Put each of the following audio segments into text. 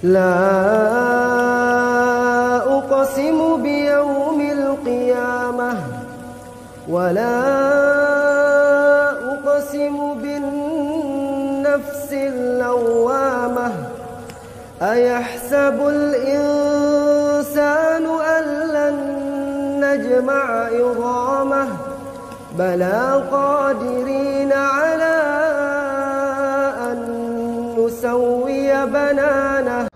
لا أقسم بيوم القيامة ولا أقسم بالنفس اللوامة أيحسب الإنسان أن لن نجمع عظامه بلى قادرين على أن نسوي بنانه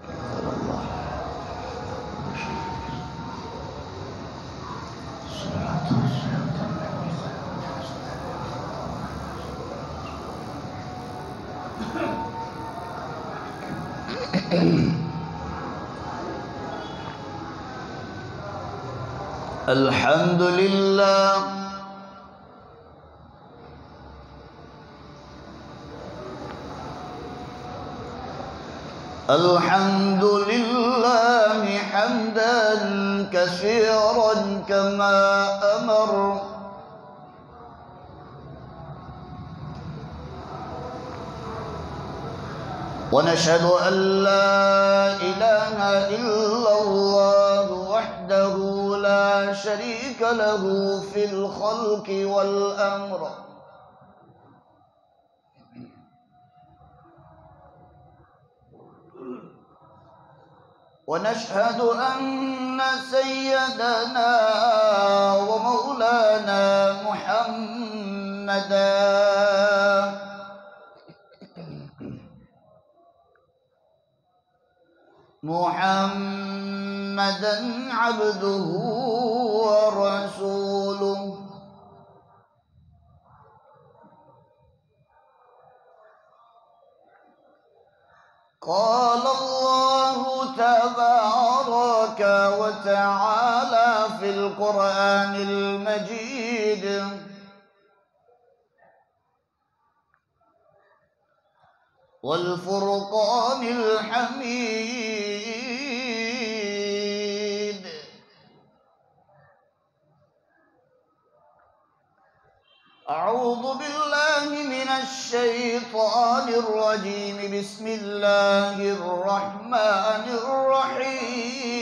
الحمد لله الحمد لله حمدا كثيرا كما أمر ونشهد أن لا إله إلا الله وحده لا شريك له في الخلق والأمر ونشهد أن سيدنا ومولانا محمدا عبده ورسوله قال الله تبارك وتعالى في القرآن المجيد والفرقان الحميد أعوذ بالله من الشيطان الرجيم بسم الله الرحمن الرحيم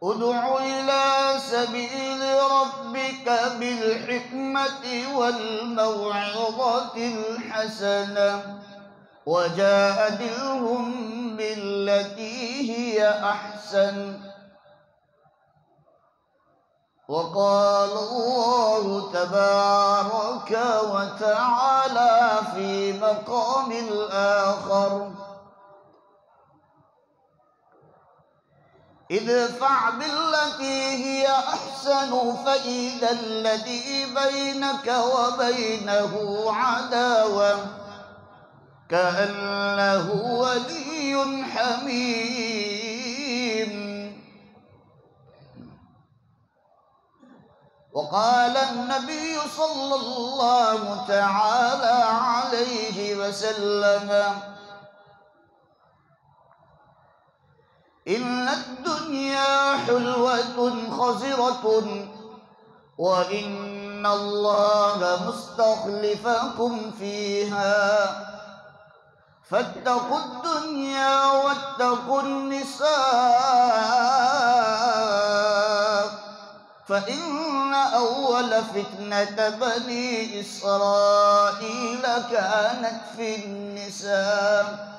ادع إلى سبيل ربك بالحكمة والموعظة الحسنة وجادلهم بالتي هي أحسن وقال الله تبارك وتعالى في مقام آخر ادفع بالتي هي أحسن فإذا الذي بينك وبينه عداوة كأنه ولي حميم وقال النبي صلى الله تعالى عليه وسلم إن الدنيا حلوة خزرة وإن الله مستخلفكم فيها فاتقوا الدنيا واتقوا النساء فإن أول فتنة بني إسرائيل كانت في النساء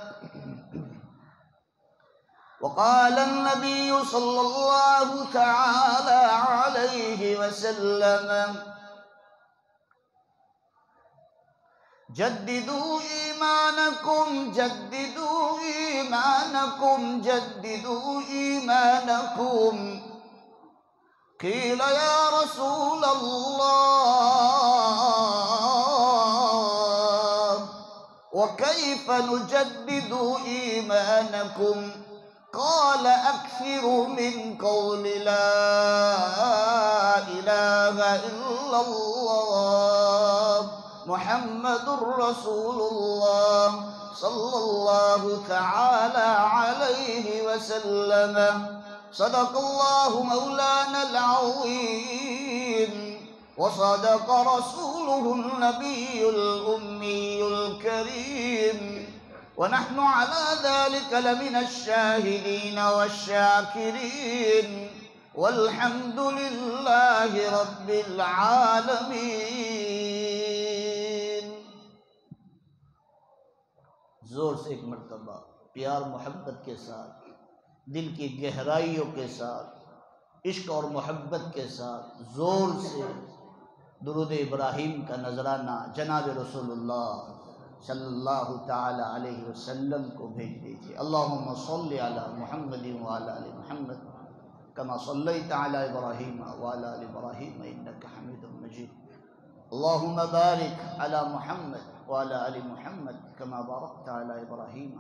وقال النبي صلى الله تعالى عليه وسلم جددوا إيمانكم جددوا إيمانكم جددوا إيمانكم قيل يا رسول الله وكيف نجدد إيمانكم قال أكثروا من قول لا إله إلا الله محمد رسول الله صلى الله تعالى عليه وسلم صدق الله مولانا العظيم القويم وصدق رسوله النبي الأمي الكريم ونحن على ذلك لمن الشاهدين والشاكرين والحمد لله رب العالمين. زور سے ایک مرتبہ پیار محبت کے ساتھ، دل کی گہرائیوں کے ساتھ، عشق اور محبت کے ساتھ زور سے درود ابراہیم کا نذرانہ جناب رسول اللہ صلی اللہ تعالی علیہ وسلم کو بھیج دیجیے. اللہم صلی علی محمد وعلی آل محمد کما صلیت علی ابراہیم وعلی آل ابراہیم انک حمید مجید. اللہم بارک علی محمد وعلی آل محمد کما بارکت علی ابراہیم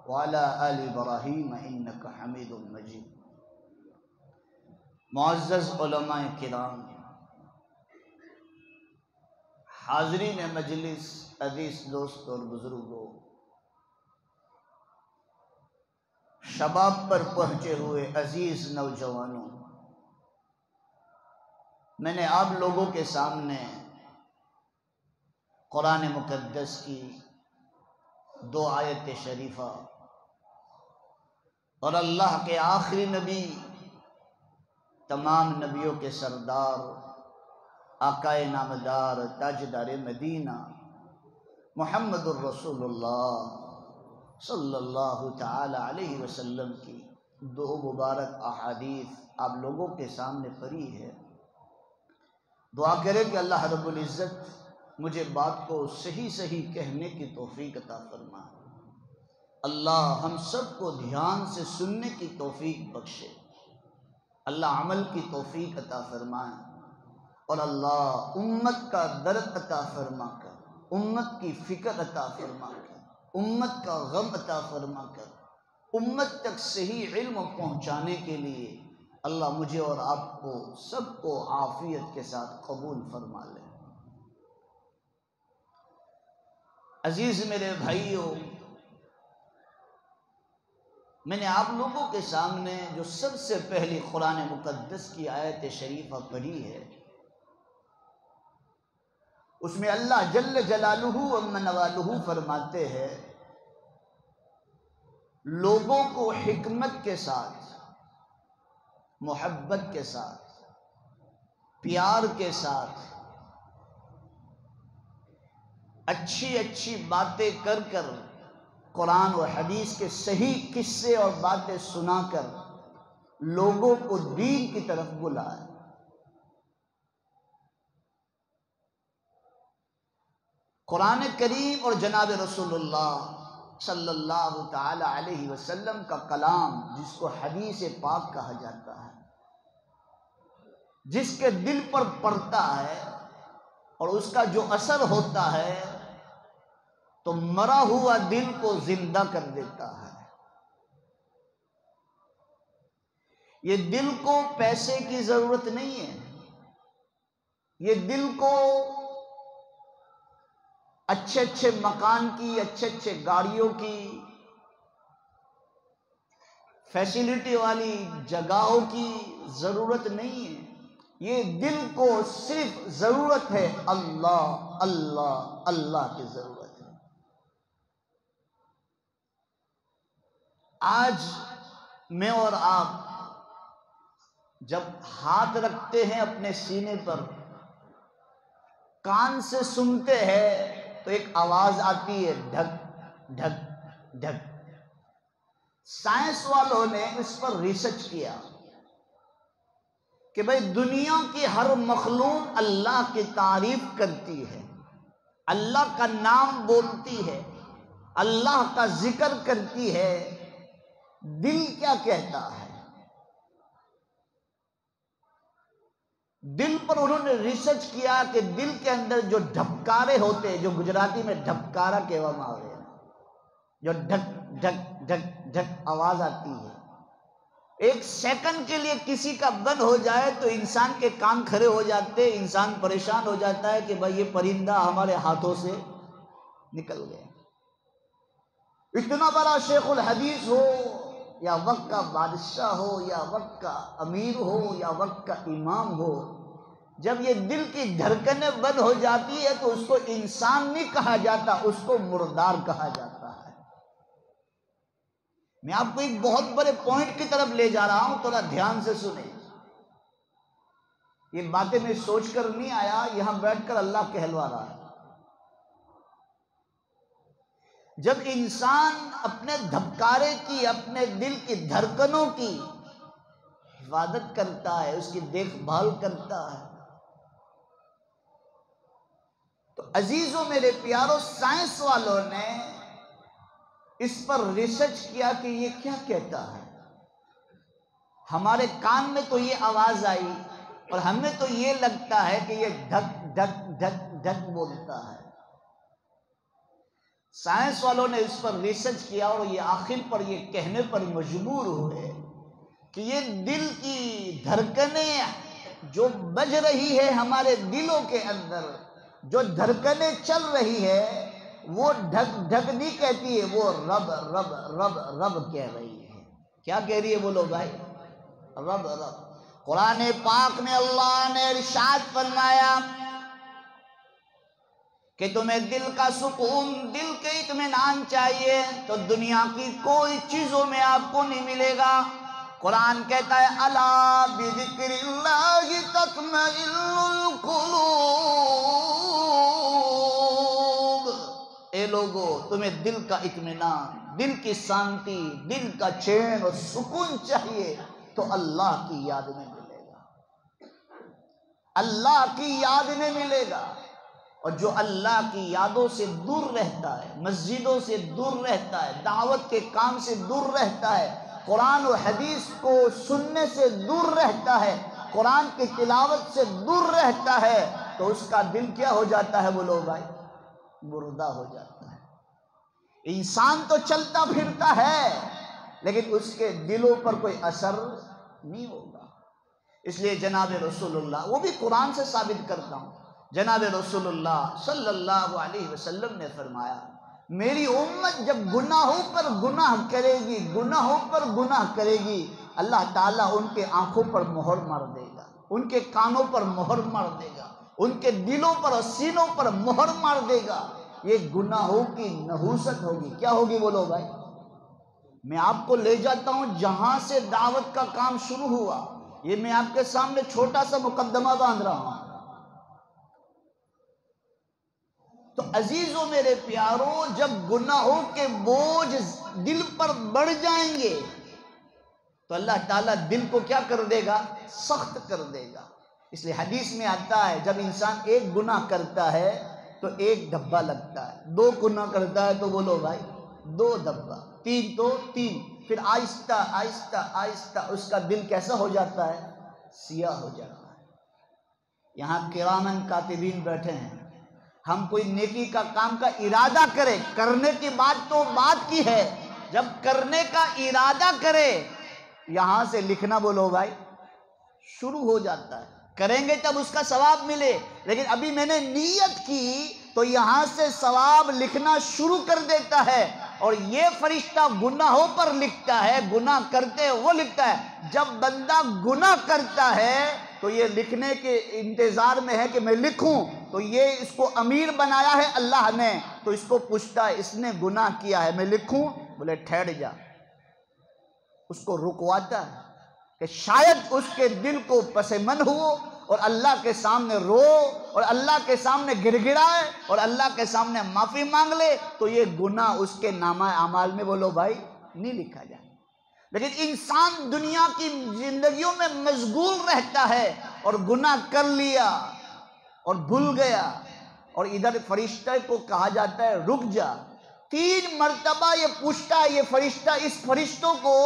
وعلی آل ابراہیم انک حمید مجید. معزز علماء کرام، حاضرین مجلس، عزیز دوست اور بزرگوں، شباب پر پہنچے ہوئے عزیز نوجوانوں، میں نے آپ لوگوں کے سامنے قرآن مقدس کی 2 آیت شریفہ اور اللہ کے آخری نبی، تمام نبیوں کے سردار، آقا نامدار، تاجدار مدینہ، محمد الرسول اللہ صلی اللہ تعالی علیہ وسلم کی 2 مبارک احادیث آپ لوگوں کے سامنے پڑھی ہے. دعا کرے کہ اللہ رب العزت مجھے بات کو صحیح صحیح کہنے کی توفیق عطا فرمائے. اللہ ہم سب کو دھیان سے سننے کی توفیق بخشے. اللہ عمل کی توفیق عطا فرمائے، اور اللہ امت کا درد عطا فرما کر، امت کی فکر عطا فرما کر، امت کا غم عطا فرما کر، امت تک صحیح علم پہنچانے کے لیے اللہ مجھے اور آپ کو سب کو عافیت کے ساتھ قبول فرما لے. عزیز میرے بھائیوں، میں نے آپ لوگوں کے سامنے جو سب سے پہلی قرآن مقدس کی آیت شریفہ پڑھی ہے، اس میں اللہ جل جلالہ و منوالہ فرماتے ہیں لوگوں کو حکمت کے ساتھ، محبت کے ساتھ، پیار کے ساتھ، اچھی اچھی باتیں کر کر، قرآن و حدیث کے صحیح قصے اور باتیں سنا کر لوگوں کو دین کی طرف بلائے. قرآن کریم اور جناب رسول اللہ صلی اللہ تعالی علیہ وسلم کا کلام، جس کو حدیث پاک کہا جاتا ہے، جس کے دل پر پڑتا ہے اور اس کا جو اثر ہوتا ہے تو مرا ہوا دل کو زندہ کر دیتا ہے. یہ دل کو پیسے کی ضرورت نہیں ہے، یہ دل کو اچھے اچھے مکان کی، اچھے اچھے گاڑیوں کی، فیسیلٹی والی جگہوں کی ضرورت نہیں ہے. یہ دل کو صرف ضرورت ہے اللہ اللہ اللہ کی ضرورت ہے. آج میں اور آپ جب ہاتھ رکھتے ہیں اپنے سینے پر، کان سے سنتے ہیں تو ایک آواز آتی ہے ڈھک ڈھک ڈھک. سائنس والوں نے اس پر ریسرچ کیا کہ بھئی دنیا کی ہر مخلوق اللہ کی تعریف کرتی ہے، اللہ کا نام بولتی ہے، اللہ کا ذکر کرتی ہے. دل کیا کہتا ہے؟ دل پر انہوں نے ریسرچ کیا کہ دل کے اندر جو ڈھبکارے ہوتے ہیں، جو گجراتی میں ڈھبکارا کہوا آوے، جو ڈھک ڈھک ڈھک ڈھک آواز آتی ہے، ایک سیکنڈ کے لیے کسی کا بند ہو جائے تو انسان کے کان کھڑے ہو جاتے، انسان پریشان ہو جاتا ہے کہ بھائی یہ پرندہ ہمارے ہاتھوں سے نکل گیا. اتنا بڑا شیخ الحدیث ہو، یا وقت کا بادشاہ ہو یا وقت کا امیر ہو یا وقت کا امام ہو، جب یہ دل کی دھڑکنیں بند ہو جاتی ہے تو اس کو انسان نہیں کہا جاتا، اس کو مردار کہا جاتا ہے۔ میں آپ کو ایک بہت بڑے پوائنٹ کی طرف لے جا رہا ہوں، تھوڑا دھیان سے سنیں۔ یہ باتیں میں سوچ کر نہیں آیا، یہاں بیٹھ کر اللہ کہلوا رہا ہے۔ جب انسان اپنے دھبکارے کی، اپنے دل کی دھڑکنوں کی حفاظت کرتا ہے، اس کی دیکھ بھال کرتا ہے، تو عزیزوں میرے پیاروں، سائنس والوں نے اس پر ریسرچ کیا کہ یہ کیا کہتا ہے۔ ہمارے کان میں تو یہ آواز آئی اور ہمیں تو یہ لگتا ہے کہ یہ دھک دھک دھک دھک بولتا ہے۔ سائنس والوں نے اس پر ریسرچ کیا اور یہ آخر پر یہ کہنے پر مجبور ہوئے کہ یہ دل کی دھڑکنیں جو بج رہی ہے ہمارے دلوں کے اندر، جو دھڑکنیں چل رہی ہے، وہ ڈھک ڈھک نہیں کہتی ہے، وہ رب رب رب رب کہہ رہی ہے۔ کیا کہہ رہی ہے بولو بھائی؟ رب رب۔ قرآن پاک میں اللہ نے ارشاد فرمایا کہ تمہیں دل کا سکون، دل کے اطمینان چاہیے تو دنیا کی کوئی چیزوں میں آپ کو نہیں ملے گا۔ قرآن کہتا ہے الا بذکر اللہ تطمئن القلوب، اے لوگو تمہیں دل کا اطمینان، دل کی شانتی، دل کا چین اور سکون چاہیے تو اللہ کی یاد میں ملے گا، اللہ کی یاد میں ملے گا۔ اور جو اللہ کی یادوں سے دور رہتا ہے، مسجدوں سے دور رہتا ہے، دعوت کے کام سے دور رہتا ہے، قرآن و حدیث کو سننے سے دور رہتا ہے، قرآن کی تلاوت سے دور رہتا ہے، تو اس کا دل کیا ہو جاتا ہے بولو بھائی؟ مردہ ہو جاتا ہے۔ انسان تو چلتا پھرتا ہے لیکن اس کے دلوں پر کوئی اثر نہیں ہوگا۔ اس لیے جناب رسول اللہ، وہ بھی قرآن سے ثابت کرتا ہوں، جناب رسول اللہ صلی اللہ علیہ وسلم نے فرمایا میری امت جب گناہوں پر گناہ کرے گی، گناہوں پر گناہ کرے گی، اللہ تعالیٰ ان کے آنکھوں پر مہر مار دے گا، ان کے کانوں پر مہر مار دے گا، ان کے دلوں پر اور سینوں پر مہر مار دے گا۔ یہ گناہوں کی نحوست ہوگی۔ کیا ہوگی بولو بھائی؟ میں آپ کو لے جاتا ہوں جہاں سے دعوت کا کام شروع ہوا، یہ میں آپ کے سامنے چھوٹا سا مقدمہ باندھ رہا ہوں۔ تو عزیزوں میرے پیاروں، جب گناہوں کے بوجھ دل پر بڑھ جائیں گے تو اللہ تعالیٰ دل کو کیا کر دے گا؟ سخت کر دے گا۔ اس لیے حدیث میں آتا ہے جب انسان ایک گناہ کرتا ہے تو ایک دھبا لگتا ہے، دو گناہ کرتا ہے تو بولو بھائی 2 دھبا، 3 تو 3، پھر آہستہ آہستہ آہستہ اس کا دل کیسا ہو جاتا ہے؟ سیاہ ہو جاتا ہے۔ یہاں کرامن کاتبین بیٹھے ہیں، ہم کوئی نیکی کا کام کا ارادہ کرے، کرنے کی بات تو بات کی ہے، جب کرنے کا ارادہ کرے یہاں سے لکھنا بولو بھائی شروع ہو جاتا ہے۔ کریں گے تب اس کا ثواب ملے، لیکن ابھی میں نے نیت کی تو یہاں سے ثواب لکھنا شروع کر دیتا ہے۔ اور یہ فرشتہ گناہوں پر لکھتا ہے، گناہ کرتے وہ لکھتا ہے۔ جب بندہ گناہ کرتا ہے تو یہ لکھنے کے انتظار میں ہے کہ میں لکھوں، تو یہ اس کو امیر بنایا ہے اللہ نے، تو اس کو پوچھتا ہے اس نے گناہ کیا ہے میں لکھوں؟ بولے ٹھہر جا، اس کو رکواتا ہے کہ شاید اس کے دل کو پسمن ہو اور اللہ کے سامنے رو اور اللہ کے سامنے گر گڑائے اور اللہ کے سامنے معافی مانگ لے، تو یہ گناہ اس کے نامہ اعمال میں بولو بھائی نہیں لکھا جائے۔ لیکن انسان دنیا کی زندگیوں میں مشغول رہتا ہے اور گناہ کر لیا اور بھول گیا، اور ادھر فرشتے کو کہا جاتا ہے رک جا۔ 3 مرتبہ یہ پوچھتا ہے یہ فرشتہ اس فرشتوں کو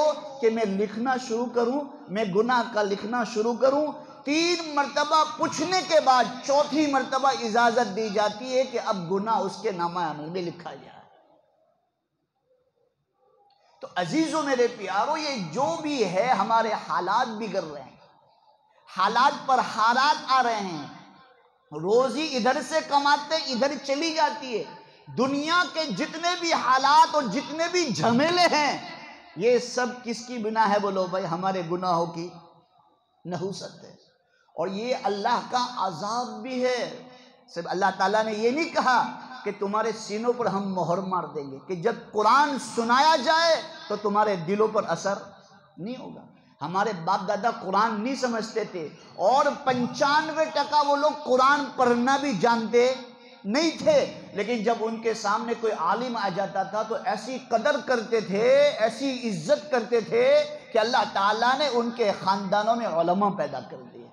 کہ میں لکھنا شروع کروں، میں گناہ کا لکھنا شروع کروں۔ 3 مرتبہ پوچھنے کے بعد 4تھی مرتبہ اجازت دی جاتی ہے کہ اب گناہ اس کے نامہ اعمال میں لکھا جائے۔ تو عزیزوں میرے پیاروں، یہ جو بھی ہے ہمارے حالات بگڑ رہے ہیں، حالات پر حالات آ رہے ہیں، روزی ادھر سے کماتے ادھر چلی جاتی ہے۔ دنیا کے جتنے بھی حالات اور جتنے بھی جھمیلے ہیں یہ سب کس کی بنا ہے بولو بھائی؟ ہمارے گناہوں کی نحوست ہے، اور یہ اللہ کا عذاب بھی ہے۔ صرف اللہ تعالیٰ نے یہ نہیں کہا کہ تمہارے سینوں پر ہم مہر مار دیں گے، کہ جب قرآن سنایا جائے تو تمہارے دلوں پر اثر نہیں ہوگا۔ ہمارے باپ دادا قرآن نہیں سمجھتے تھے، اور 95% وہ لوگ قرآن پڑھنا بھی جانتے نہیں تھے، لیکن جب ان کے سامنے کوئی عالم آ جاتا تھا تو ایسی قدر کرتے تھے، ایسی عزت کرتے تھے کہ اللہ تعالیٰ نے ان کے خاندانوں میں علماء پیدا کر دیے۔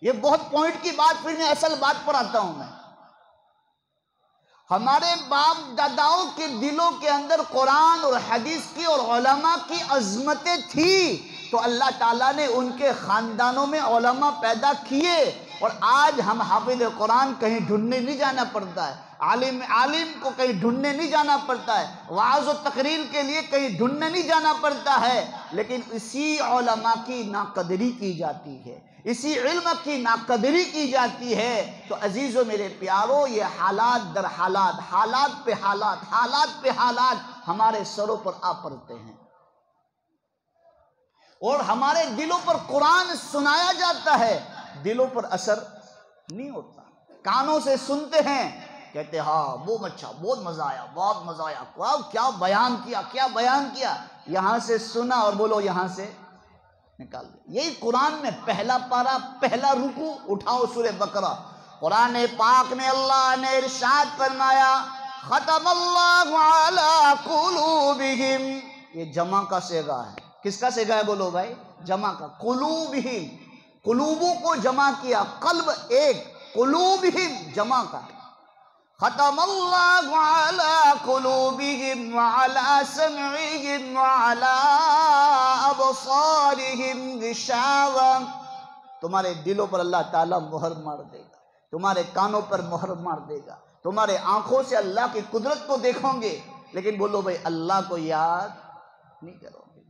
یہ بہت پوائنٹ کی بات، پھر میں اصل بات پر آتا ہوں۔ میں ہمارے باپ داداؤں کے دلوں کے اندر قرآن اور حدیث کی اور علماء کی عظمتیں تھی، تو اللہ تعالیٰ نے ان کے خاندانوں میں علماء پیدا کیے، اور آج ہم حافظ قرآن کہیں ڈھونڈنے نہیں جانا پڑتا ہے، عالم کو کہیں ڈھونڈنے نہیں جانا پڑتا ہے، وعظ و تقریر کے لیے کہیں ڈھونڈنے نہیں جانا پڑتا ہے، لیکن اسی علماء کی ناقدری کی جاتی ہے، اسی علم کی ناقدری کی جاتی ہے۔ تو عزیزو میرے پیارو، یہ حالات در حالات، حالات پہ حالات، حالات پہ حالات ہمارے سروں پر آ پڑتے ہیں، اور ہمارے دلوں پر قرآن سنایا جاتا ہے، دلوں پر اثر نہیں ہوتا۔ کانوں سے سنتے ہیں، کہتے ہاں بہت اچھا، بہت مزہ آیا، بہت مزہ آیا، کیا بیان کیا، کیا بیان کیا، یہاں سے سنا اور بولو یہاں سے نکال دیا۔ یہی قرآن میں پہلا پارہ، پہلا رکوع اٹھاؤ سورہ بقرہ، قرآن پاک میں اللہ نے ارشاد فرمایا ختم اللہ علی قلوبہم، یہ جمع کا صیغہ ہے۔ کس کا صیغہ ہے بولو بھائی؟ جمع کا۔ قلوبہم، قلوبوں کو جمع کیا، قلب ایک، قلوبہم جمع کا۔ ختم اللہ علی قلوبہم وعلی سمعہم وعلی ابصارہم غشاوہ، تمہارے دلوں پر اللہ تعالیٰ مہر مار دے گا، تمہارے کانوں پر مہر مار دے گا، تمہارے آنکھوں سے اللہ کی قدرت کو دیکھو گے، لیکن بولو بھائی اللہ کو یاد نہیں کرو گے۔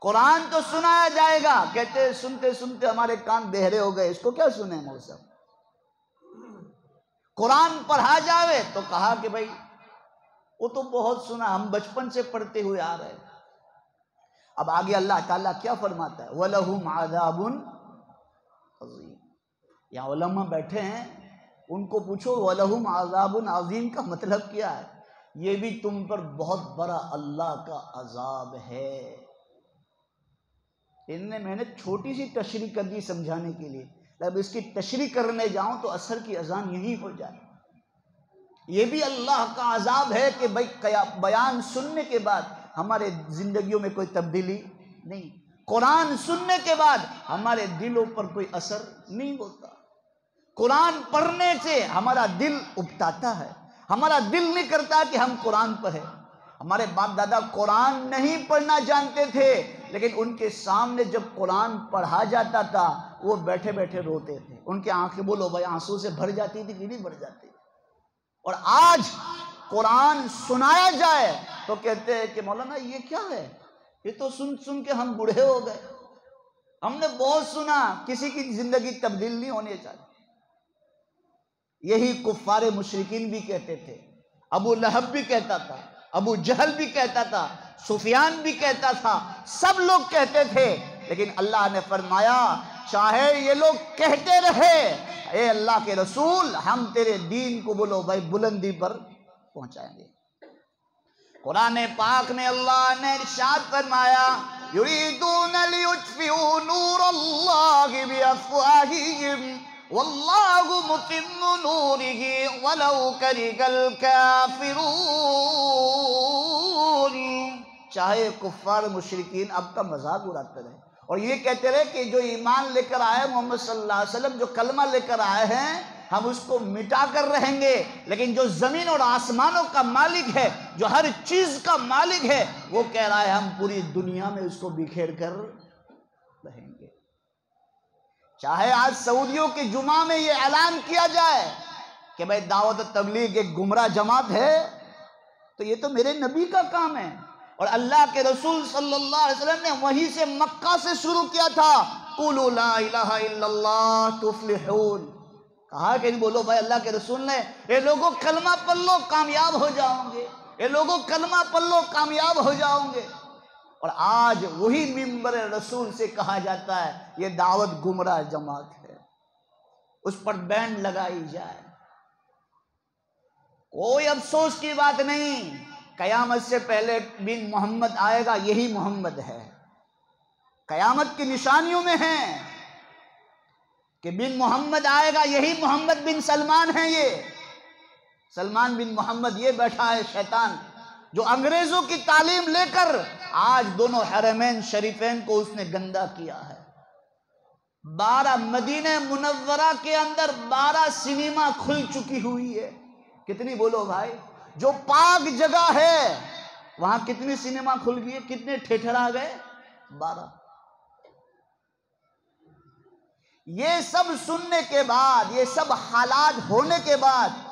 قرآن تو سنایا جائے گا، کہتے سنتے سنتے ہمارے کان بہرے ہو گئے، اس کو کیا سنیں مول صاحب؟ قرآن پڑھا جاوے تو کہا کہ بھائی وہ تو بہت سنا، ہم بچپن سے پڑھتے ہوئے آ رہے ہیں۔ اب آگے اللہ تعالیٰ کیا فرماتا ہے؟ وَلَهُمْ عَذَابٌ عَظِيمٌ۔ یہاں علماء بیٹھے ہیں، ان کو پوچھو وَلَهُمْ عَذَابٌ عَظِيمٌ کا مطلب کیا ہے؟ یہ بھی تم پر بہت بڑا اللہ کا عذاب ہے۔ میں نے چھوٹی سی تشریح کر دی سمجھانے کے لیے، اب اس کی تشریح کرنے جاؤں تو اثر کی اذان یہی ہو جائے۔ یہ بھی اللہ کا عذاب ہے کہ بھائی بیان سننے کے بعد ہمارے زندگیوں میں کوئی تبدیلی نہیں، قرآن سننے کے بعد ہمارے دلوں پر کوئی اثر نہیں ہوتا۔ قرآن پڑھنے سے ہمارا دل ابتاتا ہے، ہمارا دل نہیں کرتا کہ ہم قرآن پڑھیں۔ ہمارے باپ دادا قرآن نہیں پڑھنا جانتے تھے، لیکن ان کے سامنے جب قرآن پڑھا جاتا تھا وہ بیٹھے بیٹھے روتے تھے، ان کی آنکھیں بولو بھائی آنسو سے بھر جاتی تھی کہ نہیں بھر جاتی؟ اور آج قرآن سنایا جائے تو کہتے ہیں کہ مولانا یہ کیا ہے، یہ تو سن سن کے ہم بوڑھے ہو گئے، ہم نے بہت سنا، کسی کی زندگی تبدیل نہیں ہونے چاہیے۔ یہی کفار مشرکین بھی کہتے تھے، ابو لہب بھی کہتا تھا، ابو جہل بھی کہتا تھا، سفیان بھی کہتا تھا، سب لوگ کہتے تھے، لیکن اللہ نے فرمایا چاہے یہ لوگ کہتے رہے، اے اللہ کے رسول ہم تیرے دین کو بولو بھائی بلندی پر پہنچائیں گے۔ قرآن پاک میں اللہ نے ارشاد فرمایا یریدون لیطفئوا نور اللہ بافواہہم واللہ متم نورہ ولو کرہ الکافرون۔ چاہے کفار مشرکین اب کا مذاق اڑاتے رہے اور یہ کہتے رہے کہ جو ایمان لے کر آئے محمد صلی اللہ علیہ وسلم، جو کلمہ لے کر آئے ہیں ہم اس کو مٹا کر رہیں گے، لیکن جو زمین اور آسمانوں کا مالک ہے، جو ہر چیز کا مالک ہے، وہ کہہ رہا ہے ہم پوری دنیا میں اس کو بکھیر کر رہیں گے۔ چاہے آج سعودیوں کے جمعہ میں یہ اعلان کیا جائے کہ بھائی دعوت تبلیغ ایک گمراہ جماعت ہے، تو یہ تو میرے نبی کا کام ہے، اور اللہ کے رسول صلی اللہ علیہ وسلم نے وہیں سے مکہ سے شروع کیا تھا، قولوا لا الہ الا اللہ تفلحون، کہا کہ نہیں بولو بھائی اللہ کے رسول نے اے لوگوں کلمہ پڑھ لو کامیاب ہو جاؤ گے، اے لوگوں کلمہ پڑھ لو کامیاب ہو جاؤ گے۔ اور آج وہی منبر رسول سے کہا جاتا ہے یہ دعوت گمراہ جماعت ہے، اس پر بینڈ لگائی جائے۔ کوئی افسوس کی بات نہیں، قیامت سے پہلے بن محمد آئے گا، یہی محمد ہے، قیامت کی نشانیوں میں ہے کہ بن محمد آئے گا، یہی محمد بن سلمان ہے۔ یہ سلمان بن محمد یہ بیٹھا ہے شیطان، جو انگریزوں کی تعلیم لے کر آج دونوں حرمین شریفین کو اس نے گندا کیا ہے۔ 12 مدینہ منورہ کے اندر 12 سینما کھل چکی ہوئی ہے۔ کتنی بولو بھائی؟ جو پاک جگہ ہے وہاں کتنی سینما کھل گئی ہے، کتنے تھیٹر آ گئے؟ 12۔ یہ سب سننے کے بعد، یہ سب حالات ہونے کے بعد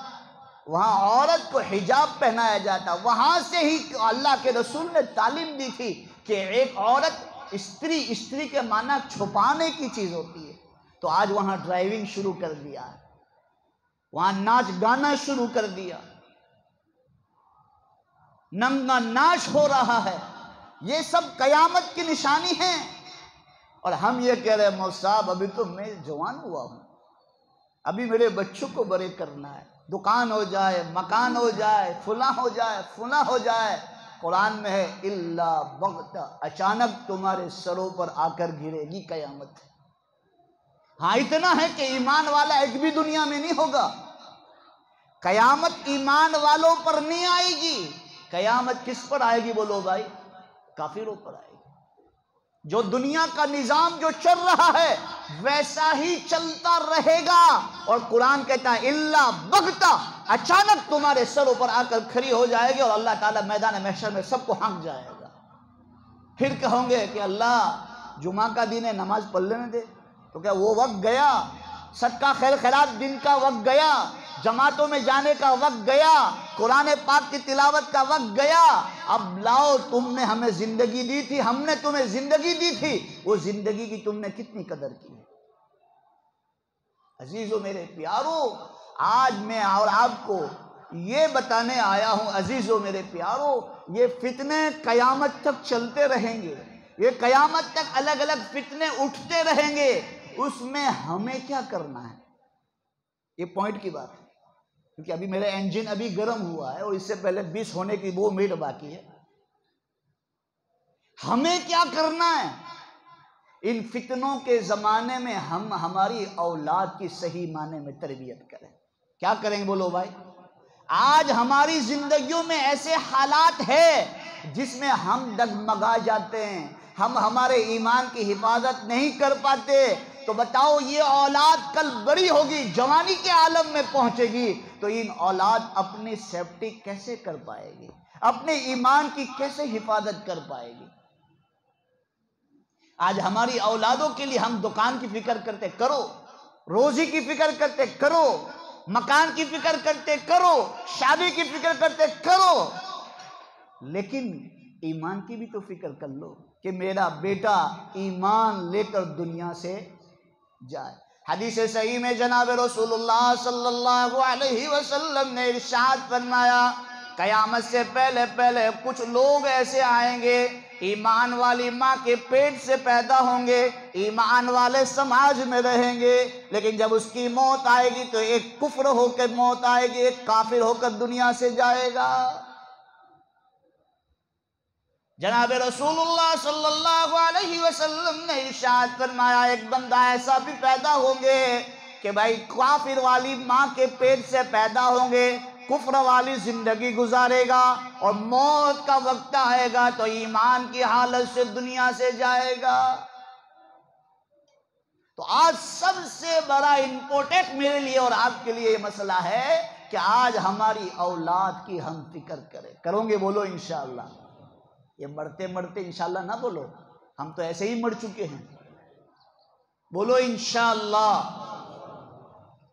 وہاں عورت کو حجاب پہنایا جاتا۔ وہاں سے ہی اللہ کے رسول نے تعلیم دی تھی کہ ایک عورت استری کے معنی چھپانے کی چیز ہوتی ہے۔ تو آج وہاں ڈرائیونگ شروع کر دیا، وہاں ناچ گانا شروع کر دیا، ننگا ناچ ہو رہا ہے۔ یہ سب قیامت کی نشانی ہیں، اور ہم یہ کہہ رہے ہیں مولوی صاحب ابھی تو میں جوان ہوا ہوں، ابھی میرے بچوں کو بڑے کرنا ہے، دکان ہو جائے، مکان ہو جائے، فلاں ہو جائے، فلاں ہو جائے۔ قرآن میں ہے الا بغتہ، اچانک تمہارے سروں پر آ کر گرے گی قیامت۔ ہاں اتنا ہے کہ ایمان والا ایک بھی دنیا میں نہیں ہوگا۔ قیامت ایمان والوں پر نہیں آئے گی، قیامت کس پر آئے گی بولو بھائی؟ کافروں پر آئے گی۔ جو دنیا کا نظام جو چل رہا ہے ویسا ہی چلتا رہے گا، اور قرآن کہتا ہے الا بغتہ، اچانک تمہارے سروں پر آ کر کھڑی ہو جائے گی، اور اللہ تعالیٰ میدان محشر میں سب کو ہانک جائے گا۔ پھر کہوں گے کہ اللہ جمعہ کا دن ہے، نماز پڑھ لینے دے، تو کیا وہ وقت گیا؟ صدقہ خیر خیرات دن کا وقت گیا، جماعتوں میں جانے کا وقت گیا، قرآن پاک کی تلاوت کا وقت گیا۔ اب لاؤ، تم نے ہمیں زندگی دی تھی، ہم نے تمہیں زندگی دی تھی، وہ زندگی کی تم نے کتنی قدر کی ہے؟ عزیزو میرے پیارو، آج میں اور آپ کو یہ بتانے آیا ہوں، عزیزو میرے پیارو، یہ فتنے قیامت تک چلتے رہیں گے، یہ قیامت تک الگ الگ فتنے اٹھتے رہیں گے، اس میں ہمیں کیا کرنا ہے؟ یہ پوائنٹ کی بات ہے، کیونکہ ابھی میرا انجن ابھی گرم ہوا ہے اور اس سے پہلے 20 ہونے کی 2 منٹ باقی ہے۔ ہمیں کیا کرنا ہے؟ ان فتنوں کے زمانے میں ہم ہماری اولاد کی صحیح معنی میں تربیت کریں۔ کیا کریں گے بولو بھائی؟ آج ہماری زندگیوں میں ایسے حالات ہیں جس میں ہم ڈگمگا جاتے ہیں، ہم ہمارے ایمان کی حفاظت نہیں کر پاتے، تو بتاؤ یہ اولاد کل بڑی ہوگی، جوانی کے عالم میں پہنچے گی، تو ان اولاد اپنی سیفٹی کیسے کر پائے گی؟ اپنے ایمان کی کیسے حفاظت کر پائے گی؟ آج ہماری اولادوں کے لیے ہم دکان کی فکر کرتے کرو، روزی کی فکر کرتے کرو، مکان کی فکر کرتے کرو، شادی کی فکر کرتے کرو، لیکن ایمان کی بھی تو فکر کر لو کہ میرا بیٹا ایمان لے کر دنیا سے جائے۔ حدیث صحیح میں جناب رسول اللہ صلی اللہ علیہ وسلم نے ارشاد فرمایا، قیامت سے پہلے پہلے کچھ لوگ ایسے آئیں گے، ایمان والی ماں کے پیٹ سے پیدا ہوں گے، ایمان والے سماج میں رہیں گے، لیکن جب اس کی موت آئے گی تو ایک کفر ہو کر موت آئے گی، ایک کافر ہو کر دنیا سے جائے گا۔ جناب رسول اللہ صلی اللہ علیہ وسلم نے ارشاد فرمایا، ایک بندہ ایسا بھی پیدا ہوں گے کہ بھائی کافر والی ماں کے پیٹ سے پیدا ہوں گے، کفر والی زندگی گزارے گا، اور موت کا وقت آئے گا تو ایمان کی حالت سے دنیا سے جائے گا۔ تو آج سب سے بڑا امپورٹنٹ میرے لیے اور آپ کے لیے یہ مسئلہ ہے کہ آج ہماری اولاد کی ہم فکر کریں۔ کرو گے بولو انشاءاللہ؟ یہ مرتے مرتے انشاءاللہ نہ بولو، ہم تو ایسے ہی مر چکے ہیں، بولو انشاءاللہ۔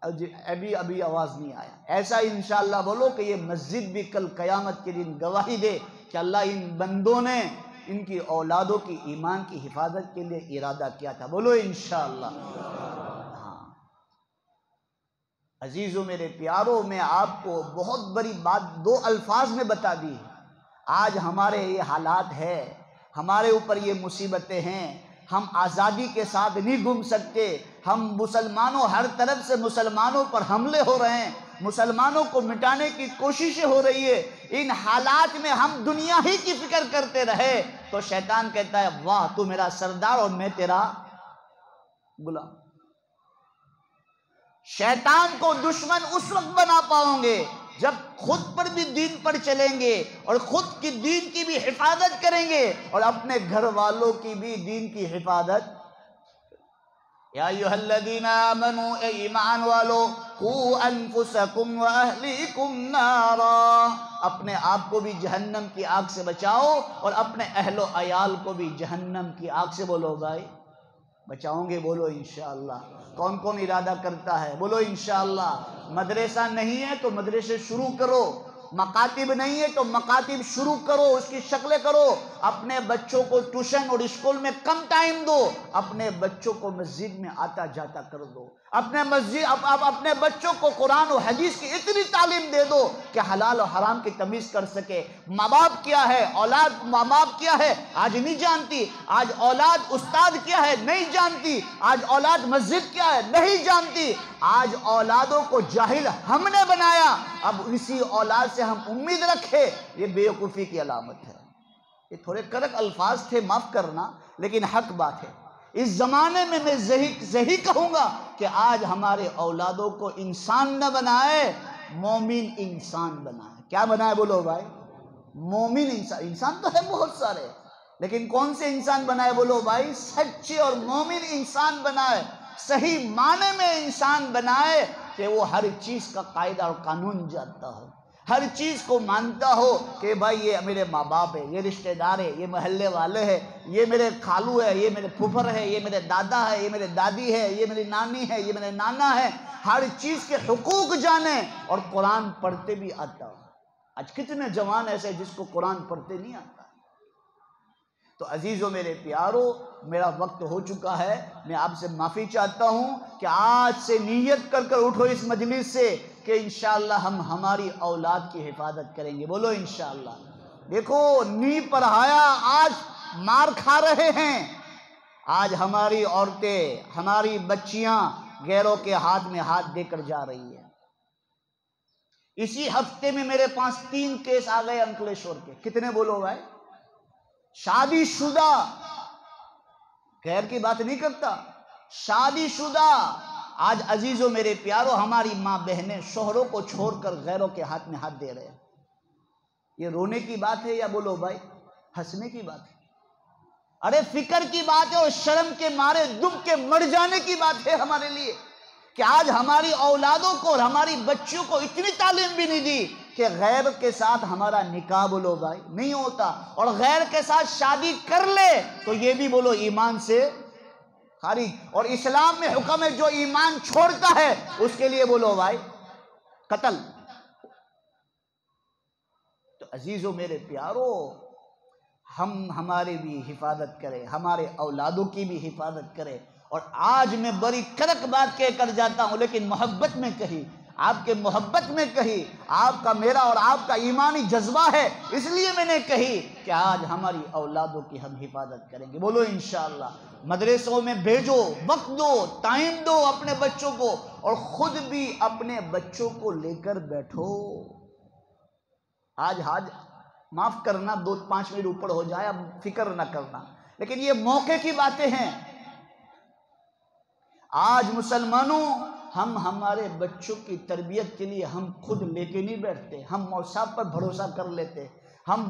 ابھی آواز نہیں آیا، ایسا انشاءاللہ بولو کہ یہ مسجد بھی کل قیامت کے دن گواہی دے کہ اللہ ان بندوں نے ان کی اولادوں کی ایمان کی حفاظت کے لیے ارادہ کیا تھا، بولو انشاءاللہ۔ ہاں عزیزو میرے پیارو، میں آپ کو بہت بڑی بات 2 الفاظ میں بتا دی۔ آج ہمارے یہ حالات ہے ہمارے اوپر یہ مصیبتیں ہیں، ہم آزادی کے ساتھ نہیں گھوم سکتے، ہم مسلمانوں ہر طرف سے مسلمانوں پر حملے ہو رہے ہیں، مسلمانوں کو مٹانے کی کوششیں ہو رہی ہے، ان حالات میں ہم دنیا ہی کی فکر کرتے رہے تو شیطان کہتا ہے واہ تو میرا سردار اور میں تیرا غلام۔ شیطان کو دشمن اس وقت بنا پاؤں گے جب خود پر بھی دین پر چلیں گے اور خود کی دین کی بھی حفاظت کریں گے اور اپنے گھر والوں کی بھی دین کی حفاظت۔ یا ایھا الذین آمنوا، اے ایمان والو، قوا انفسکم واہلیکم نارا، اپنے آپ کو بھی جہنم کی آگ سے بچاؤ اور اپنے اہل و عیال کو بھی جہنم کی آگ سے بولو بھائی بچاؤں گے، بولو انشاءاللہ۔ کون کون ارادہ کرتا ہے؟ بولو انشاءاللہ۔ مدرسہ نہیں ہے تو مدرسے شروع کرو، مکاتب نہیں ہے تو مکاتب شروع کرو، اس کی شکلیں کرو، اپنے بچوں کو ٹیوشن اور اسکول میں کم ٹائم دو، اپنے بچوں کو مسجد میں آتا جاتا کر دو، اپنے بچوں کو قرآن و حدیث کی اتنی تعلیم دے دو کہ حلال و حرام کی تمیز کر سکے۔ ماں باپ کیا ہے، اولاد ماں باپ کیا ہے آج نہیں جانتی، آج اولاد استاد کیا ہے نہیں جانتی، آج اولاد مسجد کیا ہے نہیں جانتی، آج اولادوں کو جاہل ہم نے بنایا، اب اسی اولاد سے ہم امید رکھے، یہ بیوقوفی کی علامت ہے۔ یہ تھوڑے کڑک الفاظ تھے، معاف کرنا، لیکن حق بات ہے۔ اس زمانے میں میں یہی کہوں گا کہ آج ہمارے اولادوں کو انسان نہ بنائے، مومن انسان بنائے۔ کیا بنائے بولو بھائی؟ مومن انسان۔ انسان تو ہے بہت سارے، لیکن کون سے انسان بنائے بولو بھائی؟ سچے اور مومن انسان بنائے، صحیح معنی میں انسان بنائے کہ وہ ہر چیز کا قاعدہ اور قانون جانتا ہو، ہر چیز کو مانتا ہو کہ بھائی یہ میرے ماں باپ ہے، یہ رشتہ دار ہے، یہ محلے والے ہیں، یہ میرے خالو ہے، یہ میرے پھوپھر ہے، یہ میرے دادا ہے، یہ میرے دادی ہے، یہ میری نانی ہے، یہ میرے نانا ہے، ہر چیز کے حقوق جانے اور قرآن پڑھتے بھی آتا ہو۔ آج کتنے جوان ایسے جس کو قرآن پڑھتے نہیں آتا۔ تو عزیزو میرے پیارو، میرا وقت ہو چکا ہے، میں آپ سے معافی چاہتا ہوں کہ آج سے نیت کر کر اٹھو اس مجلس سے کہ انشاءاللہ ہم ہماری اولاد کی حفاظت کریں گے، بولو انشاءاللہ۔ دیکھو نی پڑھایا آج مار کھا رہے ہیں، آج ہماری عورتیں، ہماری بچیاں غیروں کے ہاتھ میں ہاتھ دے کر جا رہی ہیں۔ اسی ہفتے میں میرے پاس 3 کیس آ گئے انکلیشور کے، کتنے بولو بھائی؟ شادی شدہ، غیر کی بات نہیں کرتا، شادی شدہ آج عزیزوں میرے پیارو ہماری ماں بہنیں شوہروں کو چھوڑ کر غیروں کے ہاتھ میں ہاتھ دے رہے ہیں۔ یہ رونے کی بات ہے یا بولو بھائی ہنسنے کی بات ہے؟ ارے فکر کی بات ہے اور شرم کے مارے دب کے مر جانے کی بات ہے ہمارے لیے کہ آج ہماری اولادوں کو اور ہماری بچیوں کو اتنی تعلیم بھی نہیں دی کہ غیر کے ساتھ ہمارا نکاح بولو بھائی نہیں ہوتا، اور غیر کے ساتھ شادی کر لے تو یہ بھی بولو ایمان سے خارج، اور اسلام میں حکم ہے جو ایمان چھوڑتا ہے اس کے لیے بولو بھائی قتل۔ تو عزیزو میرے پیارو، ہم ہمارے بھی حفاظت کریں، ہمارے اولادوں کی بھی حفاظت کریں۔ اور آج میں بڑی کڑک بات کہہ کر جاتا ہوں لیکن محبت میں کہی، آپ کے محبت میں کہی، آپ کا میرا اور آپ کا ایمانی جذبہ ہے اس لیے میں نے کہی کہ آج ہماری اولادوں کی ہم حفاظت کریں گے، بولو انشاءاللہ۔ مدرسوں میں بھیجو، وقت دو، ٹائم دو اپنے بچوں کو، اور خود بھی اپنے بچوں کو لے کر بیٹھو۔ آج معاف کرنا 2-5 منٹ اوپر ہو جائے، اب فکر نہ کرنا، لیکن یہ موقع کی باتیں ہیں۔ آج مسلمانوں، ہم ہمارے بچوں کی تربیت کے لیے ہم خود لے کے نہیں بیٹھتے، ہم مولوی صاحب پر بھروسہ کر لیتے، ہم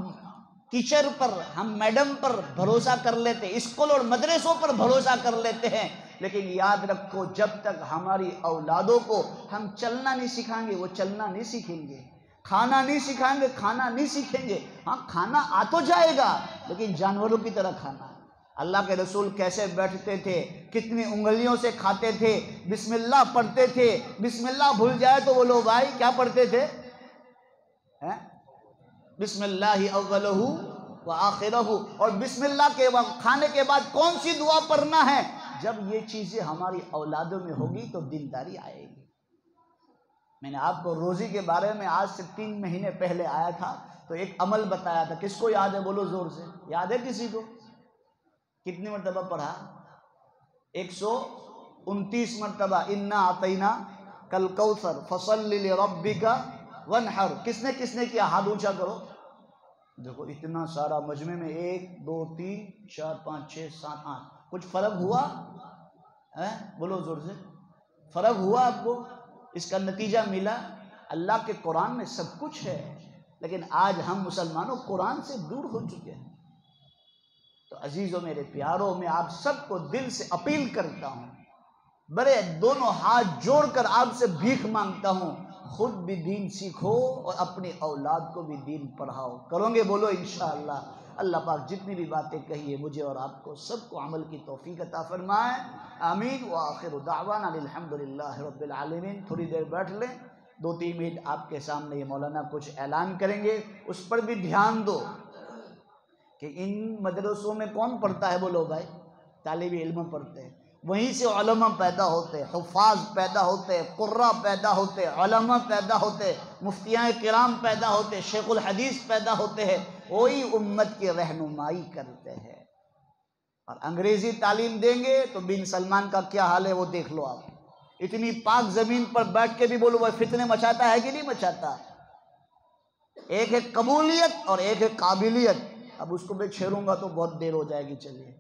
ٹیچر پر، ہم میڈم پر بھروسہ کر لیتے، اسکول اور مدرسوں پر بھروسہ کر لیتے ہیں، لیکن یاد رکھو جب تک ہماری اولادوں کو ہم چلنا نہیں سکھائیں گے وہ چلنا نہیں سیکھیں گے، کھانا نہیں سکھائیں گے کھانا نہیں سیکھیں گے۔ ہاں کھانا آ تو جائے گا لیکن جانوروں کی طرح کھانا ہے۔ اللہ کے رسول کیسے بیٹھتے تھے، کتنی انگلیوں سے کھاتے تھے، بسم اللہ پڑھتے تھے، بسم اللہ بھول جائے تو بولو بھائی کیا پڑھتے تھے؟ بسم اللہ اولہ و آخرہ، اور بسم اللہ کے کھانے کے بعد کون سی دعا پڑھنا ہے؟ جب یہ چیزیں ہماری اولادوں میں ہوگی تو دینداری آئے گی۔ میں نے آپ کو روزی کے بارے میں آج سے 3 مہینے پہلے آیا تھا تو تو ایک عمل بتایا تھا، کس کو یاد ہے؟ بولو زور سے، یاد ہے کسی کو؟ کتنی مرتبہ پڑھا؟ 129 مرتبہ، انا اعطینا کل کوثر فصلی لربک وانحر۔ کس نے کیا؟ ہاتھ اونچا کرو۔ دیکھو اتنا سارا مجمع میں 1 2 3 4 5 6 7 8، کچھ فرق ہوا؟ بولو زور سے، فرق ہوا آپ کو؟ اس کا نتیجہ ملا؟ اللہ کے قرآن میں سب کچھ ہے، لیکن آج ہم مسلمانوں قرآن سے دور ہو چکے ہیں۔ تو عزیزوں میرے پیاروں، میں آپ سب کو دل سے اپیل کرتا ہوں، بڑے دونوں ہاتھ جوڑ کر آپ سے بھیک مانگتا ہوں، خود بھی دین سیکھو اور اپنے اولاد کو بھی دین پڑھاؤ۔ کرو گے؟ بولو انشاءاللہ۔ اللہ پاک جتنی بھی باتیں کہی ہے مجھے اور آپ کو سب کو عمل کی توفیق عطا فرمائے، آمین۔ وآخر دعوانا الحمدللہ رب العالمین۔ تھوڑی دیر بیٹھ لیں، 2-3 منٹ آپ کے سامنے یہ مولانا کچھ اعلان کریں گے، اس پر بھی دھیان دو کہ ان مدرسوں میں کون پڑھتا ہے؟ بولو بھائی، طالب علم پڑھتے ہیں، وہیں سے علماء پیدا ہوتے، حفاظ پیدا ہوتے، قراء پیدا ہوتے، علماء پیدا ہوتے، مفتیان کرام پیدا ہوتے، شیخ الحدیث پیدا ہوتے ہیں، وہی امت کی رہنمائی کرتے ہیں۔ اور انگریزی تعلیم دیں گے تو بن سلمان کا کیا حال ہے وہ دیکھ لو آپ۔ اتنی پاک زمین پر بیٹھ کے بھی بولو وہ فتنے مچاتا ہے کہ نہیں مچاتا؟ ایک ہے قبولیت اور ایک ہے قابلیت۔ اب اس کو میں چھیڑوں گا تو بہت دیر ہو جائے گی، چلیے۔